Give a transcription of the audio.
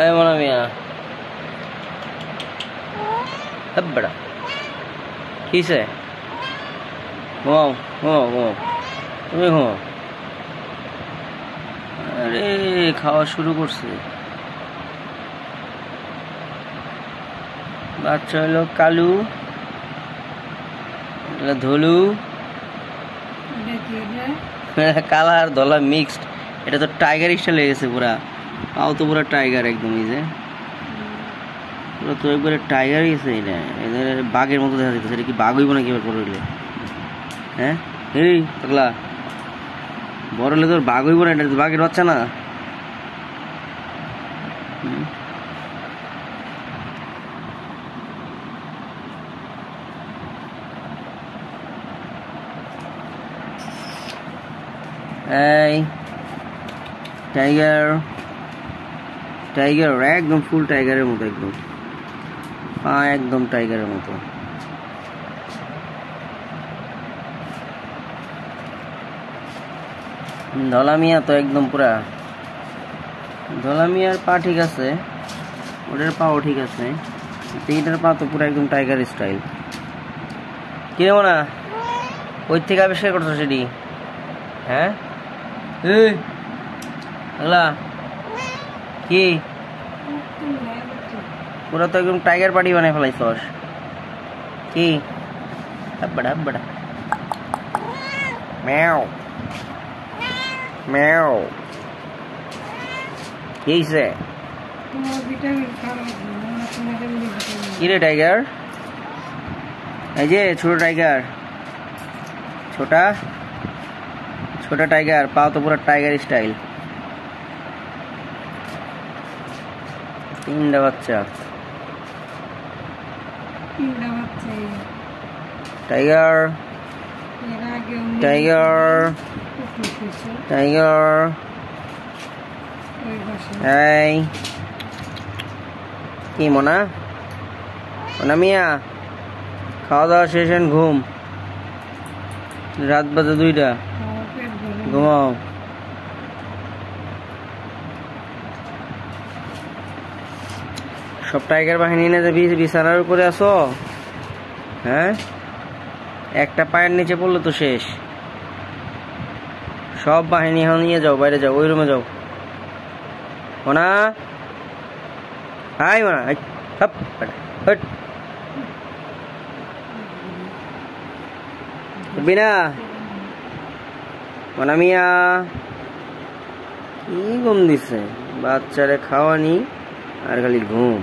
এই মনা মিয়া বড়া কিসে ঘুমাও ঘুমাও ঘুমাও তুমি ঘুমাও। আরে খাওয়া শুরু করছে। বাচ্চা হলো কালু, ধলু, কালা আর ধলা মিক্সড। এটা তো টাইগার স্টাইল হয়ে গেছে পুরা। পাও তো পুরা টাইগার একদম। এই যে পুরো তো একবারে টাইগার গেছে। এটা এদের বাঘের মতো দেখা যাচ্ছে। এটা কি বাঘ হইব নাকি এবার বড় হইলে? হ্যাঁ এই পাগলা, বড় হলে তোর বাঘ হইব না? এটা তো বাঘের বাচ্চা না। এই টাইগার, টাইগার একদম ফুল টাইগারের মতো, একদম পা একদম টাইগারের মতো। ধলা মিয়া তো একদম পুরা। ধলা মিয়ার পা ঠিক আছে, ওটার পাও ঠিক আছে, এইটার পা তো পুরা একদম টাইগার স্টাইল। কি না ওই থেকে আবিষ্কার করছো সেটি? হ্যাঁ কি পুরা তো একদম টাইগার পার্টি বানাই ফেলাইছস কি? বড়া বড়া ম্যাও ম্যাও কিছে কি রে টাইগার? এই যে ছোট টাইগার, ছোটা ছোটা টাইগার, পাও তো পুরো টাইগার স্টাইল। তিনটা বাচ্চা টাইগার, টাইগার, টাইগার। এই কি মনা, মনা মিয়া খাওয়া দাওয়া শেষ, ঘুম। রাত বাজে 2টা, ঘুমাও। সব টাইগার বাহিনী নিয়ে বিছানার উপরে আসো। হ্যাঁ একটা পায়ের নিচে পড়লো তো শেষ। সব বাহিনী এখন নিয়ে যাও, বাইরে যাও, ওই রুমে যাও। মোনা হাই মোনা বিনা মোনা মিয়া কি ঘুম দিছে বাচ্চারে খাওয়ানি আর খালি ঘুম।